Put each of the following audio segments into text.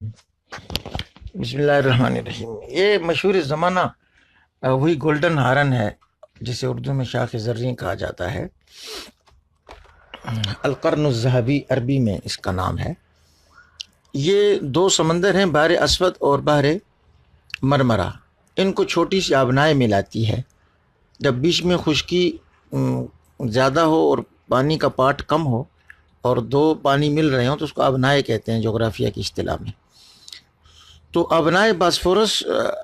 بسم اللہ الرحمن الرحیم۔ یہ مشہور زمانہ وہی گولڈن ہارن ہے جسے اردو میں شاخ زرین کہا جاتا ہے۔ القرن الذهبی عربی میں اس کا نام ہے۔ یہ دو سمندر ہیں، بحر اسود اور بحر مرمرا۔ ان کو چھوٹی سی آبنائے ملاتی ہے۔ جب بیچ میں خشکی زیادہ ہو اور پانی کا پاٹ کم ہو اور دو پانی مل رہے ہوں تو اس کو آبنائے کہتے ہیں جغرافیہ کی اصطلاح میں۔ تو آبنائے باسفورس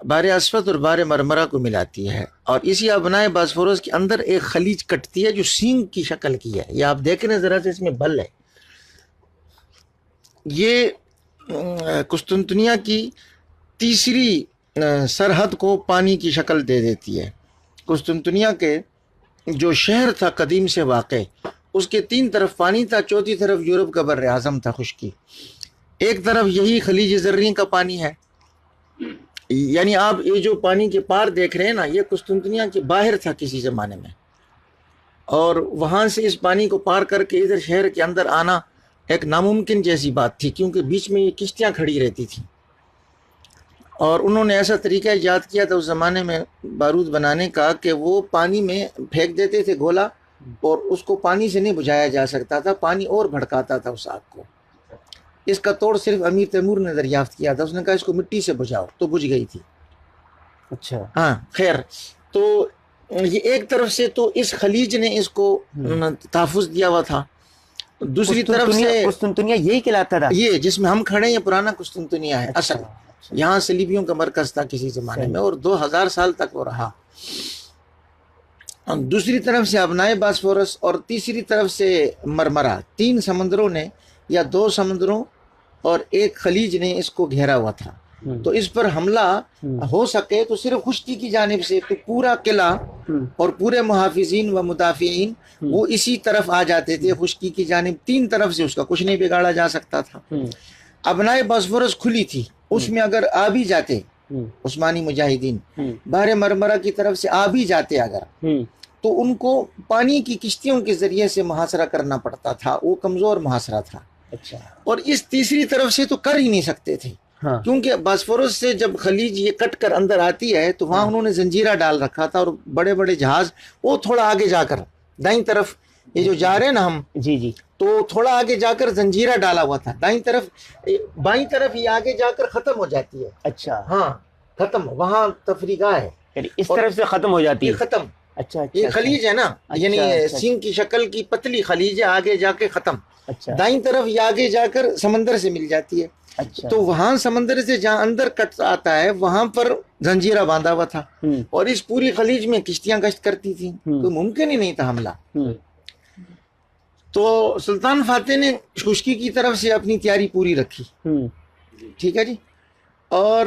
بحر اسود اور بحر مرمرا کو ملاتی ہے، اور اسی آبنائے باسفورس کے اندر ایک خلیج کٹتی ہے جو سینگ کی شکل کی ہے۔ یہ آپ دیکھ رہے ہیں ذرا سے، اس میں بل ہے۔ یہ قسطنطنیہ کی تیسری سرحد کو پانی کی شکل دے دیتی ہے۔ قسطنطنیہ کے جو شہر تھا قدیم سے واقع، اس کے تین طرف پانی تھا، چوتھی طرف یورپ کا بر اعظم تھا خشکی۔ ایک طرف یہی خلیج زرین کا پانی ہے، یعنی آپ یہ جو پانی کے پار دیکھ رہے ہیں نا، یہ قسطنطنیہ کے باہر تھا کسی زمانے میں، اور وہاں سے اس پانی کو پار کر کے ادھر شہر کے اندر آنا ایک ناممکن جیسی بات تھی، کیونکہ بیچ میں یہ کشتیاں کھڑی رہتی تھیں، اور انہوں نے ایسا طریقہ ایجاد کیا تھا اس زمانے میں بارود بنانے کا کہ وہ پانی میں پھینک دیتے تھے گولا، اور اس کو پانی سے نہیں بجھایا جا سکتا تھا، پانی اور بھڑکاتا تھا اس آگ کو۔ اس کا توڑ صرف امیر تیمور نے دریافت کیا تھا، اس نے کہا اس کو مٹی سے بجھاؤ، تو بجھ گئی تھی۔ اچھا، ہاں خیر، تو یہ ایک طرف سے تو اس خلیج نے اس کو تحفظ دیا ہوا تھا، دوسری طرف سے قسطنطنیہ یہی کہلاتا تھا؟ یہ جس میں ہم کھڑے ہیں یہ پرانا قسطنطنیہ ہے اصل، اچھا، یہاں صلیبیوں کا مرکز تھا کسی زمانے میں، اور 2000 سال تک وہ رہا۔ دوسری طرف سے ابنائے باسفورس اور تیسری طرف سے مرمرا، تین سمندروں نے یا دو سمندروں اور ایک خلیج نے اس کو گھیرا ہوا تھا۔ تو اس پر حملہ ہو سکے تو صرف خشکی کی جانب سے، تو پورا قلعہ اور پورے محافظین و مدافعین وہ اسی طرف آ جاتے تھے، خشکی کی جانب، تین طرف سے اس کا کچھ نہیں بگاڑا جا سکتا تھا۔ ابنائے باسفورس کھلی تھی، اس میں اگر آ بھی جاتے عثمانی مجاہدین، بحر مرمرا کی طرف سے آ بھی جاتے اگر، تو ان کو پانی کی کشتیوں کے ذریعے سے محاصرہ کرنا پڑتا تھا، وہ کمزور محاصرہ تھا۔ اچھا، اور اس تیسری طرف سے تو کر ہی نہیں سکتے تھے، کیونکہ باسفورس سے جب خلیج یہ کٹ کر اندر آتی ہے تو وہاں انہوں نے زنجیرہ ڈال رکھا تھا، اور بڑے بڑے جہاز وہ تھوڑا آگے جا کر دائیں طرف، یہ جو جا رہے ہیں نا ہم، جی، تو تھوڑا آگے جا کر زنجیرہ ڈالا ہوا تھا، دائیں طرف بائیں طرف یہ آگے جا کر ختم ہو جاتی ہے۔ اچھا، ہاں ختم، وہاں تفریقہ ہے، یعنی اس طرف سے ختم ہو جاتی ہے؟ ختم، اچھا، یہ خلیج ہے نا، یعنی سینگ کی شکل کی پتلی خلیج ہے، آگے جا کے ختم، دائیں طرف یہ آگے جا کر سمندر سے مل جاتی ہے۔ تو وہاں سمندر سے جہاں اندر کٹ آتا ہے وہاں پر زنجیرہ باندھا ہوا تھا، اور اس پوری خلیج میں کشتیاں گشت کرتی تھیں، تو ممکن ہی نہیں تھا حملہ۔ تو سلطان فاتح نے خشکی کی طرف سے اپنی تیاری پوری رکھی، ٹھیک ہے جی، اور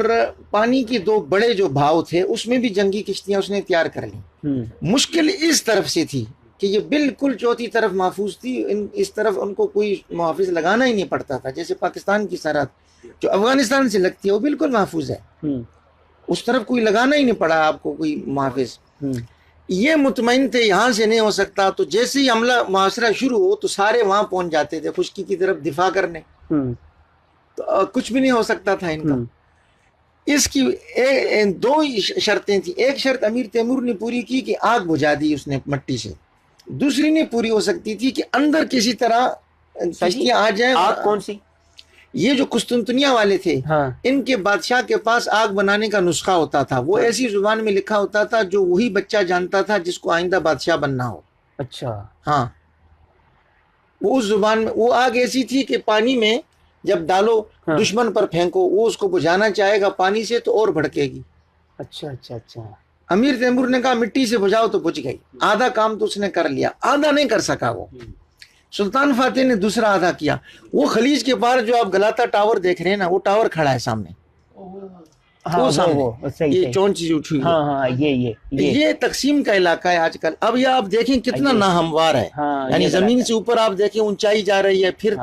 پانی کی دو بڑے جو بھاؤ تھے اس میں بھی جنگی کشتیاں اس نے تیار کر لی۔ مشکل اس طرف سے تھی کہ یہ بالکل چوتھی طرف محفوظ تھی، اس طرف ان کو کوئی محافظ لگانا ہی نہیں پڑتا تھا، جیسے پاکستان کی سرحد جو افغانستان سے لگتی ہے وہ بالکل محفوظ ہے، اس طرف کوئی لگانا ہی نہیں پڑا آپ کو کوئی محافظ۔ یہ مطمئن تھے یہاں سے نہیں ہو سکتا، تو جیسے ہی حملہ محاصرہ شروع ہو تو سارے وہاں پہنچ جاتے تھے خشکی کی طرف دفاع کرنے، تو کچھ بھی نہیں ہو سکتا تھا ان کا۔ اس کی دو شرطیں تھیں، ایک شرط امیر تیمور نے پوری کی کہ آگ بجھا دی اس نے مٹی سے، دوسری نہیں پوری ہو سکتی تھی کہ اندر کسی طرح کشتیاں آ جائیں۔ آگ کون سی؟ یہ جو قسطنطنیہ والے تھے، ان کے بادشاہ کے پاس آگ بنانے کا نسخہ ہوتا تھا، وہ ایسی زبان میں لکھا ہوتا تھا جو وہی بچہ جانتا تھا جس کو آئندہ بادشاہ بننا ہو۔ اچھا، ہاں، وہ اس زبان میں وہ آگ ایسی تھی کہ پانی میں جب ڈالو دشمن پر پھینکو، وہ اس کو بجھانا چاہے گا پانی سے تو اور بھڑکے گی۔ اچھا اچھا اچھا، امیر تیمور نے کہا مٹی سے بجھاؤ تو بجھ گئی، آدھا کام تو اس نے کر لیا، آدھا نہیں کر سکا وہ۔ سلطان فاتح نے دوسرا آدھا کیا، وہ خلیج کے پار جو آپ گلاتا ٹاور دیکھ رہے ہیں نا، وہ ٹاور کھڑا ہے سامنے، وہ سامنے یہ چونچ اٹھی ہوئی، یہ تقسیم کا علاقہ ہے آج کل۔ اب یہ آپ دیکھیں کتنا ناہموار ہے، یعنی زمین سے اوپر آپ دیکھیں اونچائی جا رہی ہے، پھر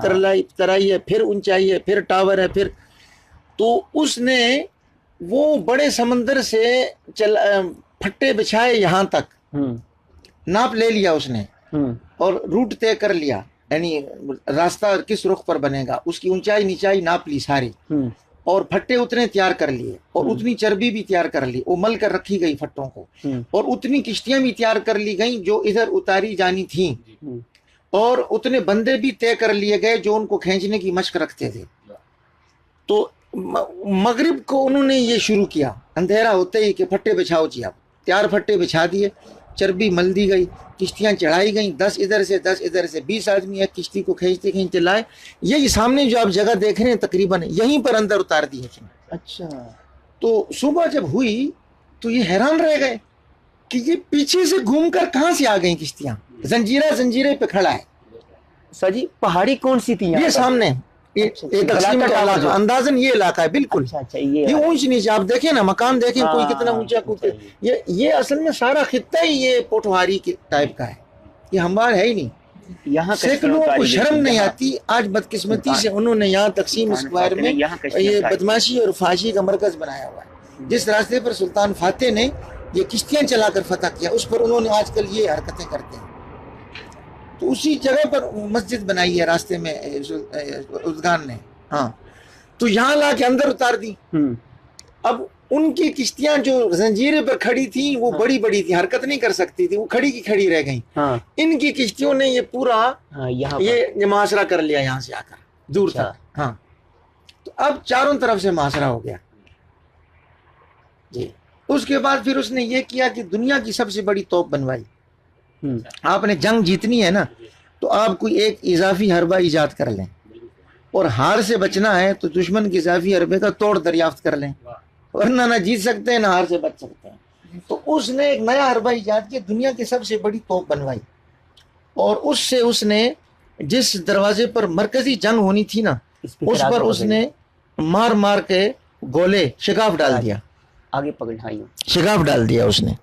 ترائی ہے، پھر اونچائی ہے، پھر ٹاور ہے، پھر تو اس نے وہ بڑے سمندر سے پھٹے بچھائے یہاں تک، ناپ لے لیا اس نے اور روٹ طے کر لیا، یعنی راستہ کس رخ پر بنے گا، اس کی اونچائی نیچائی ناپ لی ساری، اور پھٹے اتنے تیار کر لیے اور اتنی چربی بھی تیار کر لی، وہ مل کر رکھی گئی پھٹوں کو، اور اتنی کشتیاں بھی تیار کر لی گئیں جو ادھر اتاری جانی تھیں، اور اتنے بندے بھی طے کر لیے گئے جو ان کو کھینچنے کی مشق رکھتے تھے۔ تو مغرب کو انہوں نے یہ شروع کیا اندھیرا ہوتے ہی کہ پھٹے بچھاؤ جی، آپ تیار پھٹے بچھا دیے، چربی مل دی گئی، کشتیاں چڑھائی گئیں، 10 ادھر سے 10 ادھر سے، 20 آدمی ایک کشتی کو کھینچتے کھینچتے لائے، یہی سامنے جو آپ جگہ دیکھ رہے ہیں تقریباً یہیں پر اندر اتار دی ہے۔ اچھا، تو صبح جب ہوئی تو یہ حیران رہ گئے کہ یہ پیچھے سے گھوم کر کہاں سے آ گئیں کشتیاں، زنجیرے پہ کھڑا ہے سر جی پہاڑی کون سی تھی یہ یہاں پر؟ سامنے، یہ تقسیم کا علاقہ، اندازاً یہ علاقہ ہے بالکل، اچھا اچھا، یہ اونچ نیچے آپ دیکھیں نا، مکان دیکھیں کوئی کتنا اونچا، کوئی یہ اصل میں سارا خطہ ہی یہ پوٹوہاری کے ٹائپ کا ہے، یہ ہموار ہے ہی نہیں۔ یہاں سینکڑوں کو شرم نہیں آتی، آج بدقسمتی سے انہوں نے یہاں تقسیم اسکوائر میں یہ بدماشی اور فحاشی کا مرکز بنایا ہوا ہے۔ جس راستے پر سلطان فاتح نے یہ کشتیاں چلا کر فتح کیا، اس پر انہوں نے آج کل یہ حرکتیں کرتے ہیں۔ تو اسی جگہ پر مسجد بنائی ہے راستے میں ازگان نے، ہاں، تو یہاں لا کے اندر اتار دی۔ اب ان کی کشتیاں جو زنجیرے پر کھڑی تھیں وہ بڑی بڑی تھی، حرکت نہیں کر سکتی تھی، وہ کھڑی کی کھڑی رہ گئیں۔ ان کی کشتیوں نے یہ پورا یہ محاصرہ کر لیا یہاں سے آ کر دور تک، ہاں۔ تو اب چاروں طرف سے محاصرہ ہو گیا جی۔ اس کے بعد پھر اس نے یہ کیا کہ دنیا کی سب سے بڑی توپ بنوائی۔ آپ نے جنگ جیتنی ہے نا تو آپ کوئی ایک اضافی حربہ ایجاد کر لیں، اور ہار سے بچنا ہے تو دشمن کے اضافی حربے کا توڑ دریافت کر لیں، ورنہ نہ جیت سکتے ہیں نہ ہار سے بچ سکتے ہیں۔ تو اس نے ایک نیا حربہ ایجاد کیا، دنیا کی سب سے بڑی توپ بنوائی، اور اس سے اس نے جس دروازے پر مرکزی جنگ ہونی تھی نا اس پر اس نے مار مار کے گولے شگاف ڈال دیا، آگے پکڑ، شگاف ڈال دیا اس نے۔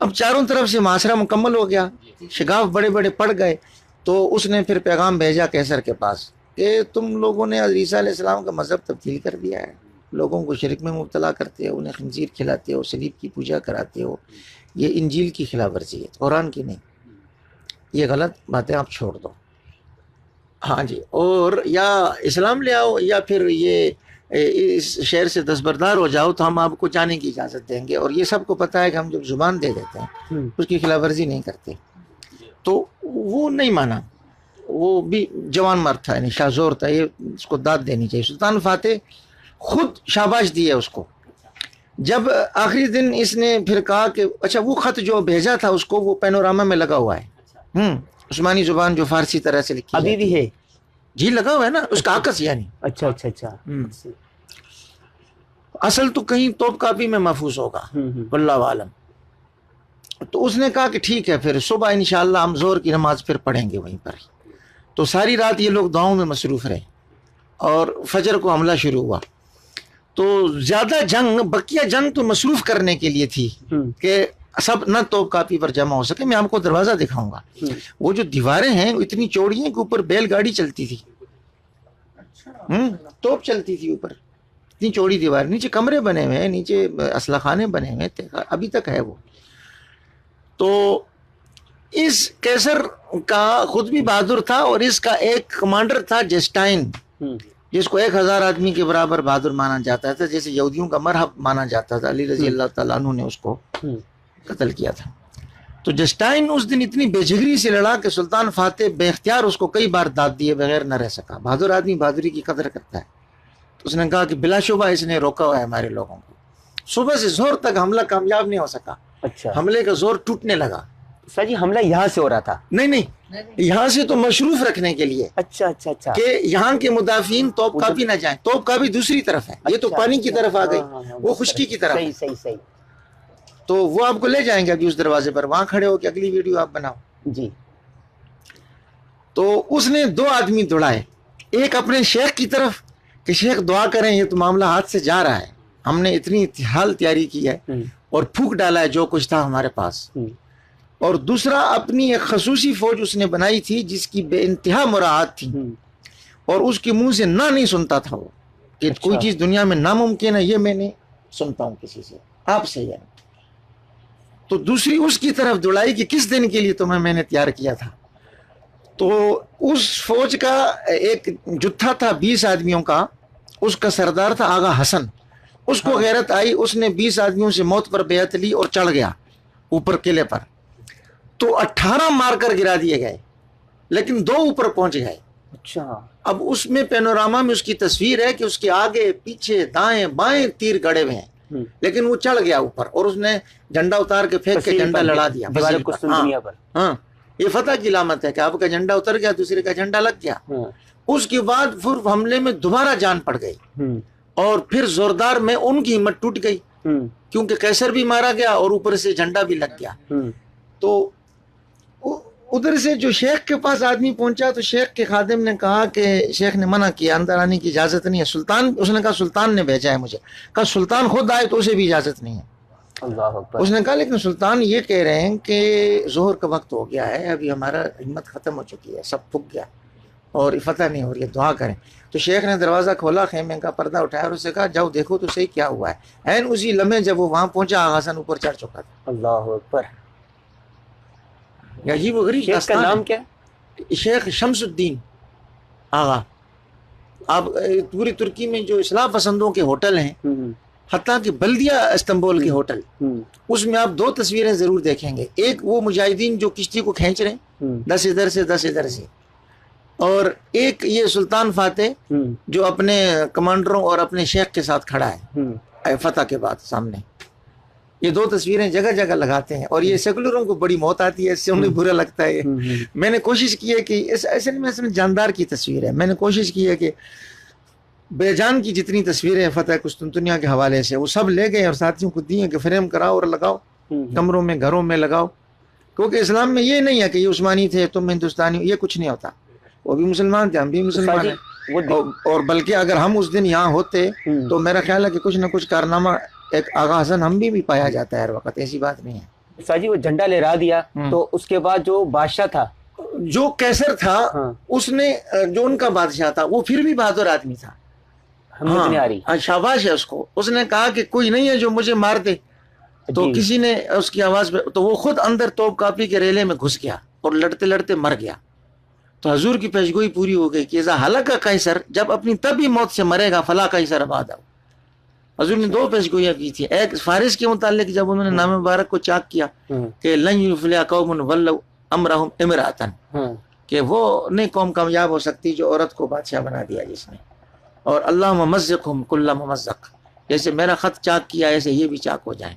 اب چاروں طرف سے معاشرہ مکمل ہو گیا، شگاف بڑے بڑے پڑ گئے، تو اس نے پھر پیغام بھیجا کیسر کے پاس کہ تم لوگوں نے عیسیٰ علیہ السلام کا مذہب تبدیل کر دیا ہے، لوگوں کو شرک میں مبتلا کرتے ہو، انہیں خنزیر کھلاتے ہو، صلیب کی پوجا کراتے ہو، یہ انجیل کی خلاف ورزی ہے، قرآن کی نہیں، یہ غلط باتیں آپ چھوڑ دو، ہاں جی، اور یا اسلام لے آؤ یا پھر یہ اس شہر سے دستبردار ہو جاؤ تو ہم آپ کو جانے کی اجازت دیں گے۔ اور یہ سب کو پتہ ہے کہ ہم جب زبان دے دیتے ہیں اس کی خلاف ورزی نہیں کرتے، تو وہ نہیں مانا، وہ بھی جوان مرد تھا، یعنی شاہ زور تھا، یہ اس کو داد دینی چاہیے۔ سلطان فاتح خود شاباش دی ہے اس کو۔ جب آخری دن اس نے پھر کہا کہ اچھا وہ خط جو بھیجا تھا اس کو، وہ پینوراما میں لگا ہوا ہے، عثمانی زبان جو فارسی طرح سے لکھی ابھی بھی ہے جی، لگا ہوا ہے نا اس کا عکس، یعنی اچھا اچھا اچھا، اصل تو کہیں توپ کاپی میں محفوظ ہوگا، واللہ عالم۔ تو اس نے کہا کہ ٹھیک ہے، پھر صبح انشاءاللہ ہم زور کی نماز پھر پڑھیں گے وہیں پر۔ تو ساری رات یہ لوگ دعاؤں میں مصروف رہے، اور فجر کو حملہ شروع ہوا۔ تو زیادہ جنگ، بقیہ جنگ تو مصروف کرنے کے لیے تھی کہ سب نہ توپ کاپی پر جمع ہو سکے۔ میں آپ کو دروازہ دکھاؤں گا، وہ جو دیواریں ہیں اتنی چوڑی ہیں کہ اوپر بیل گاڑی چلتی تھی، توپ چلتی تھی اوپر، اتنی چوڑی دیوار، نیچے کمرے بنے ہوئے ہیں، نیچے اسلحہ خانے بنے ہوئے ہیں، ابھی تک ہے وہ۔ تو اس کیسر کا خود بھی بہادر تھا، اور اس کا ایک کمانڈر تھا جسٹائن، جس کو 1000 آدمی کے برابر بہادر مانا جاتا تھا، جیسے یہودیوں کا مرہب مانا جاتا تھا۔ علی رضی اللہ تعالیٰ عنہ نے اس کو قتل کیا تھا۔ تو جسٹائن اس دن اتنی بے جگری سے لڑا کہ سلطان فاتح بے اختیار اس کو کئی بار داد دیے بغیر نہ رہ سکا۔ بہادر آدمی بہادری کی قدر کرتا ہے، تو اس نے کہا کہ بلا شبہ اس نے روکا ہوا ہے ہمارے لوگوں کو۔ صبح سے زور تک حملہ کامیاب نہیں ہو سکا، اچھا، حملے کا زور ٹوٹنے لگا۔ سر جی حملہ یہاں سے ہو رہا تھا؟ نہیں، یہاں سے تو مشروف رکھنے کے لیے، اچھا اچھا اچھا، کہ یہاں کے مدافعین توپ کاپی نہ جائیں۔ توپ کاپی دوسری طرف ہے، یہ تو پانی کی طرف آ گئی، وہ خشکی کی طرف۔ صحیح صحیح صحیح۔ تو وہ آپ کو لے جائیں گے ابھی اس دروازے پر، وہاں کھڑے ہو کے اگلی ویڈیو آپ بناؤ جی۔ تو اس نے 2 آدمی دوڑائے، ایک اپنے شیخ کی طرف کہ شیخ دعا کریں، یہ تو معاملہ ہاتھ سے جا رہا ہے، ہم نے اتنی حال تیاری کی ہے اور پھونک ڈالا ہے جو کچھ تھا ہمارے پاس۔ اور دوسرا اپنی ایک خصوصی فوج اس نے بنائی تھی جس کی بے انتہا مراعات تھی، اور اس کے منہ سے نہ نہیں سنتا تھا وہ، کہ کوئی چیز دنیا میں ناممکن ہے یہ میں نہیں سنتا ہوں کسی سے، آپ سے ہے۔ تو دوسری اس کی طرف دوڑائی کہ کس دن کے لیے تمہیں میں نے تیار کیا تھا۔ تو اس فوج کا ایک جتھا تھا 20 آدمیوں کا، اس کا سردار تھا آغا حسن. اس کو غیرت آئی, اس نے 20 آدمیوں سے موت پر بیعت لی اور چڑھ گیا اوپر قلعے پر. تو 18 مار کر گرا دیے گئے, لیکن 2 اوپر پہنچ گئے. اچھا. اب اس میں پینوراما میں اس کی تصویر ہے کہ اس کے آگے پیچھے دائیں بائیں تیر گڑے ہوئے ہیں, لیکن وہ چڑھ گیا اوپر اور اس نے جھنڈا اتار کے پھینک کے جھنڈا لڑا دیا دیوار قسطنطنیہ پر. ہاں, یہ فتح کی علامت ہے کہ آپ کا جھنڈا اتر گیا, دوسرے کا جھنڈا لگ گیا. اس کے بعد پھر حملے میں دوبارہ جان پڑ گئی, اور پھر زوردار میں ان کی ہمت ٹوٹ گئی, کیونکہ قیصر بھی مارا گیا اور اوپر سے جھنڈا بھی لگ گیا. تو ادھر سے جو شیخ کے پاس آدمی پہنچا تو شیخ کے خادم نے کہا کہ شیخ نے منع کیا, اندر آنے کی اجازت نہیں ہے. سلطان, اس نے کہا سلطان نے بھیجا ہے مجھے. کہا سلطان خود آئے تو اسے بھی اجازت نہیں ہے. اللہ اکبر. اس نے کہا لیکن سلطان یہ کہہ رہے ہیں کہ ظہر کا وقت ہو گیا ہے, ابھی ہمارا ہمت ختم ہو چکی ہے, سب پھک گیا اور فتح نہیں ہو رہی ہے, دعا کریں. تو شیخ نے دروازہ کھولا, خیمے کا پردہ اٹھایا اور اسے کہا جاؤ دیکھو تو صحیح کیا ہوا ہے. این اسی لمحے جب وہ وہاں پہنچا, آغا حسن اوپر چڑھ چکا تھا. اللہ اکبر. عجیب و غریب شیخ کا نام کیا؟ شیخ شمس الدین آغا. آپ پوری ترکی میں جو اصلاح پسندوں کے ہوٹل ہیں, حتیٰ کہ بلدیہ استنبول کے ہوٹل, اس میں آپ 2 تصویریں ضرور دیکھیں گے. ایک وہ مجاہدین جو کشتی کو کھینچ رہے ہیں 10 ادھر سے 10 ادھر سے, اور ایک یہ سلطان فاتح جو اپنے کمانڈروں اور اپنے شیخ کے ساتھ کھڑا ہے فتح کے بعد سامنے. یہ 2 تصویریں جگہ جگہ لگاتے ہیں, اور یہ سیکولروں کو بڑی موت آتی ہے, اس سے انہیں برا لگتا ہے. میں نے کوشش کی ہے کہ ایسے میں جاندار کی تصویر ہے, میں نے کوشش کی ہے کہ بے جان کی جتنی تصویریں فتح قسطنطنیہ کے حوالے سے وہ سب لے گئے اور ساتھیوں کو دیے کہ فریم کراؤ اور لگاؤ, کمروں میں گھروں میں لگاؤ. کیونکہ اسلام میں یہ نہیں ہے کہ یہ عثمانی تھے تم ہندوستانی, یہ کچھ نہیں ہوتا. وہ بھی مسلمان تھے, ہم بھی مسلمان ہیں, اور بلکہ اگر ہم اس دن یہاں ہوتے تو میرا خیال ہے کہ کچھ نہ کچھ کارنامہ ایک آغا حسن ہم بھی پایا جاتا ہے ہر وقت, ایسی بات نہیں ہے. استاد جی وہ جھنڈا لہرا دیا تو اس کے بعد جو بادشاہ تھا, جو قیصر تھا, اس نے, جو ان کا بادشاہ تھا, وہ پھر بھی بہادر آدمی تھا. شاباش ہے اس کو. اس نے کہا کہ کوئی نہیں ہے جو مجھے مار دے. تو کسی نے اس کی آواز پہ, تو وہ خود اندر توپ کاپی کے ریلے میں گھس گیا اور لڑتے لڑتے مر گیا. تو حضور کی پیشگوئی پوری ہو گئی کہ اذا ہلک قیصر, جب اپنی تبھی موت سے مرے گا, فلا قیصر آباد. حضور نے 2 پیشگوئیاں کی تھی. ایک فارس کے متعلق جب انہوں نے نام مبارک کو چاک کیا کہ لن یفلح قوم ولوا امرهم امرأة, کہ وہ نہیں قوم کامیاب ہو سکتی جو عورت کو بادشاہ بنا دیا جس نے. اور اللہ ممزقهم کل ممزق, جیسے میرا خط چاک کیا ایسے یہ بھی چاک ہو جائیں.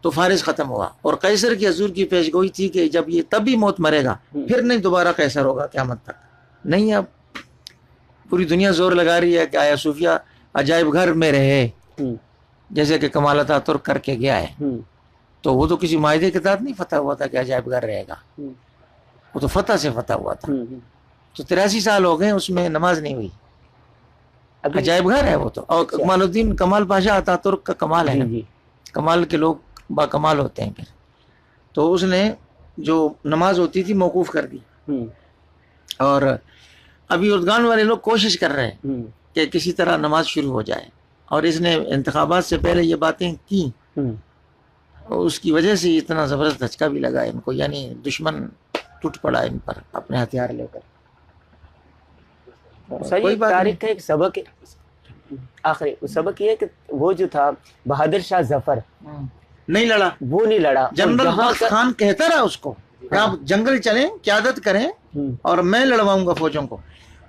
تو فارس ختم ہوا. اور قیصر کی حضور کی پیشگوئی تھی کہ جب یہ تب بھی موت مرے گا, پھر نہیں دوبارہ قیصر ہوگا قیامت تک. نہیں, اب پوری دنیا زور لگا رہی ہے کہ آیا صوفیہ عجائب گھر میں رہے, جیسے کہ کمال عطا ترک کر کے گیا ہے. تو وہ تو کسی معاہدے کے تحت نہیں فتح ہوا تھا کہ عجائب گھر رہے گا, وہ تو فتح سے فتح ہوا تھا. تو 83 سال ہو گئے, اس میں نماز نہیں ہوئی. عجائب گھر ہے وہ تو. اور کمال الدین کمال پاشا عطا ترک کا کمال ہے, کمال کے لوگ با کمال ہوتے ہیں. پھر تو اس نے جو نماز ہوتی تھی موقوف کر دی. اور ابھی اردگان والے لوگ کوشش کر رہے ہیں کہ کسی طرح نماز شروع ہو جائے, اور اس نے انتخابات سے پہلے یہ باتیں کی, اس کی وجہ سے اتنا زبردست دھچکا بھی لگا ان کو, یعنی دشمن ٹوٹ پڑا ان پر اپنے ہتھیار لے کر. کوئی تاریخ کا ایک سبق آخری سبق یہ ہے کہ وہ جو تھا بہادر شاہ ظفر نہیں لڑا, وہ نہیں لڑا. جنرل بخت خان کہتا رہا اس کو کہ آپ جنگل چلیں, قیادت کریں, اور میں لڑواؤں گا فوجوں کو.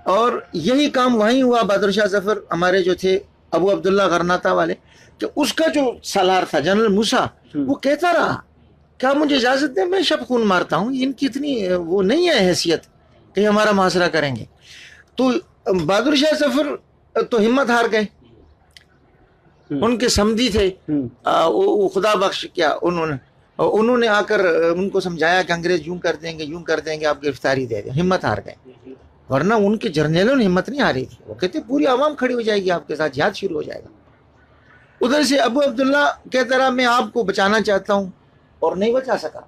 اور یہی کام وہیں ہوا. بہادر شاہ ظفر ہمارے جو تھے ابو عبداللہ غرناطہ والے, کہ اس کا جو سالار تھا جنرل موسیٰ, وہ کہتا رہا کیا مجھے اجازت دیں, میں شب خون مارتا ہوں, ان کی اتنی وہ نہیں ہے حیثیت کہ ہمارا محاصرہ کریں گے. تو بہادر شاہ ظفر تو ہمت ہار گئے. ان کے سمدھی تھے, وہ خدا بخش کیا, انہوں نے آ کر ان کو سمجھایا کہ انگریز یوں کر دیں گے, آپ گرفتاری دے دیں. ہمت ہار گئے. ورنہ ان کے جرنیلوں نے ہمت نہیں ہاری تھی. وہ کہتے پوری عوام کھڑی ہو جائے گی آپ کے ساتھ, جہاد شروع ہو جائے گا. ادھر سے ابو عبداللہ کہتا رہا میں آپ کو بچانا چاہتا ہوں, اور نہیں بچا سکا,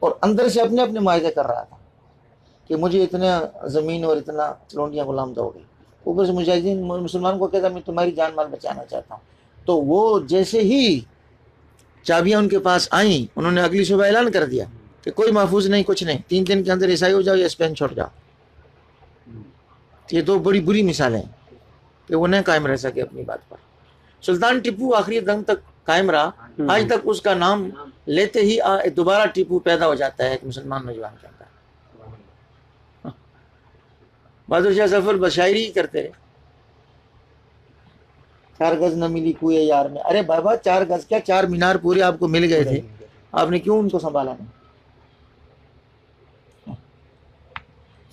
اور اندر سے اپنے اپنے معاہدے کر رہا تھا کہ مجھے اتنا زمین اور اتنا لونڈیاں غلام دو گئی. اوپر سے مجاہدین مسلمان کو کہتا میں تمہاری جان مال بچانا چاہتا ہوں. تو وہ جیسے ہی چابیاں ان کے پاس آئیں, انہوں نے اگلی صبح اعلان کر دیا کہ کوئی محفوظ نہیں, کچھ نہیں, 3 دن کے اندر عیسائی ہو جاؤ یا اسپین چھوڑ جاؤ. یہ 2 بڑی بری مثالیں. کہ وہ نہ قائم رہ سکے اپنی بات پر. سلطان ٹیپو آخری دم تک قائم رہا. آج تک اس کا نام لیتے ہی دوبارہ ٹیپو پیدا ہو جاتا ہے ایک مسلمان نوجوان کے اندر. بہادر شاہ ظفر بس شاعری ہی کرتے رہے. 4 گز نہ ملی کوئے یار میں. ارے بابا 4 گز کیا 4 مینار پورے آپ کو مل گئے تھے, آپ نے کیوں ان کو سنبھالا نہیں؟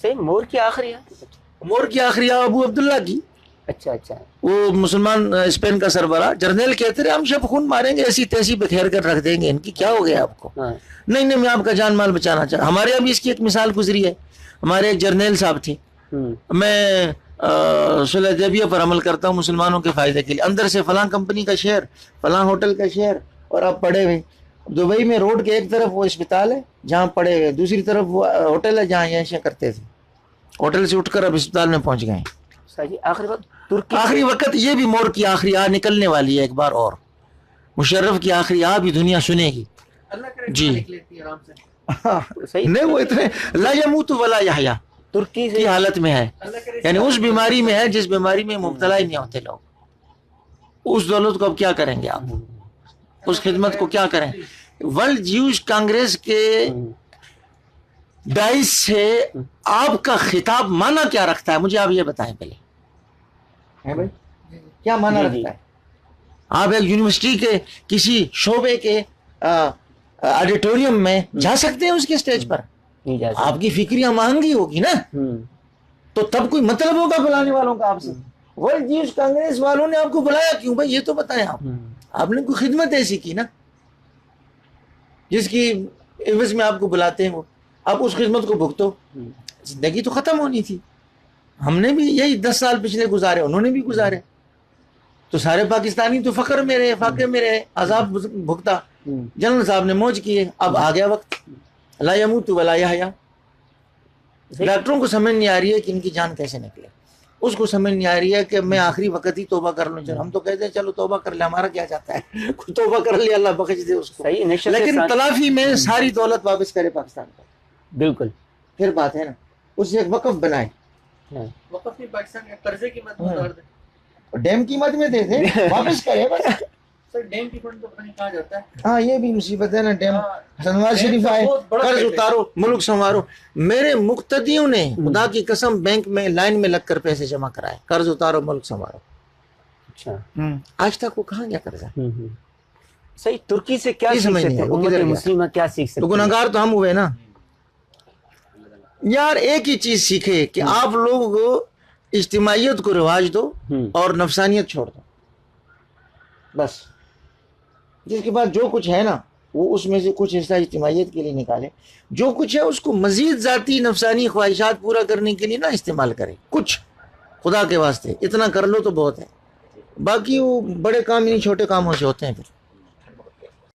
صحیح. مور کی آخری مور کی آخری ابو عبداللہ کی. اچھا اچھا. وہ مسلمان اسپین کا سربراہ جرنیل کہتے رہے ہم شب خون ماریں گے, ایسی تیسی بکھیر کر رکھ دیں گے ان کی, کیا ہو گیا آپ کو؟ نہیں میں آپ کا جان مال بچانا چاہتا. ہمارے ابھی اس کی ایک مثال گزری ہے. ہمارے ایک جرنیل صاحب تھے, میں صلح حدیبیہ پر عمل کرتا ہوں مسلمانوں کے فائدے کے لیے. اندر سے فلاں کمپنی کا شیئر, فلاں ہوٹل کا شیئر, اور آپ پڑے ہوئے دبئی میں روڈ کے ایک طرف وہ اسپتال ہے جہاں پڑے ہوئے, دوسری طرف وہ ہوٹل ہے جہاں یہ کرتے تھے. ہوٹل سے اٹھ کر اب اسپتال میں پہنچ گئے. آخری وقت ترکی, آخری وقت یہ بھی مور کی آخری نکلنے والی ہے ایک بار اور. مشرف کی آخری بھی دنیا سنے گی. جی نہیں وہ اتنے لا یموت ولا یحییٰ ترکی سے کی حالت میں ہے, یعنی اس بیماری میں ہے جس بیماری میں مبتلا ہی نہیں ہوتے لوگ. اس دولت کو اب کیا کریں گے آپ, اس خدمت کو کیا کریں؟ ورلڈ جیوش کانگریس کے داعش سے آپ کا خطاب معنی کیا رکھتا ہے, مجھے آپ یہ بتائیں پہلے. کیا معنی رکھتا ہے؟ آپ ایک یونیورسٹی کے کسی شعبے کے آڈیٹوریم میں جا سکتے ہیں اس کے سٹیج پر؟ نہیں جا سکتے. آپ کی فکریاں مہنگی ہوگی نا, تو تب کوئی مطلب ہوگا بلانے والوں کا آپ سے. ورلڈ جیوش کانگریس والوں نے آپ کو بلایا کیوں بھائی, یہ تو بتائیں آپ نے کوئی خدمت ایسی کی نا جس کی عوض میں آپ کو بلاتے ہیں, وہ آپ اس خدمت کو بھگتو. زندگی تو ختم ہونی تھی. ہم نے بھی یہی 10 سال پچھلے گزارے, انہوں نے بھی گزارے, تو سارے پاکستانی تو فقر میں رہے, فاقے میں رہے, عذاب بھگتا. جنرل صاحب نے موج کیے. اب آ گیا وقت لا یموت ولا یحییٰ. ڈاکٹروں کو سمجھ نہیں آ رہی ہے کہ ان کی جان کیسے نکلے, اس کو سمجھ نہیں آ رہی ہے کہ میں آخری وقت ہی توبہ کر لوں. چلو ہم تو کہتے ہیں چلو توبہ کر لے, ہمارا کیا جاتا ہے, توبہ کر لے اللہ بخش دے اس کو. لیکن تلافی میں ساری دولت واپس کرے پاکستان کو. بالکل پھر بات ہے نا, اس سے ایک وقف بنائے. وقف نہیں, پاکستان کے قرضے کی مت اتار دے, ڈیم کی مت میں دے دے, واپس کرے بس. سر ڈیم کی فنڈ تو پتہ نہیں کہاں جاتا ہے. ہاں یہ بھی مصیبت ہے نا. ڈیم نواز شریف آئے, قرض اتارو, ملک سنوارو. میرے مقتدیوں نے خدا کی قسم بینک میں لائن میں لگ کر پیسے جمع کرائے, قرض اتارو ملک سنوارو. اچھا, آج تک وہ کہاں گیا قرضہ؟ صحیح. ترکی سے کیا یہ سیکھ سمجھ نہیں سکتے ہے, وہ امت کدھر گیا؟ مسلمہ کیا سیکھ تو سکتے؟ گناہگار تو ہم ہوئے نا یار. ایک ہی چیز سیکھے کہ آپ لوگ اجتماعیت کو رواج دو اور نفسانیت چھوڑ دو بس. جس کے بعد جو کچھ ہے نا وہ اس میں سے کچھ حصہ اجتماعیت کے لیے نکالے, جو کچھ ہے اس کو مزید ذاتی نفسانی خواہشات پورا کرنے کے لیے نہ استعمال کرے. کچھ خدا کے واسطے اتنا کر لو تو بہت ہے, باقی وہ بڑے کام نہیں چھوٹے کاموں سے ہوتے ہیں پھر.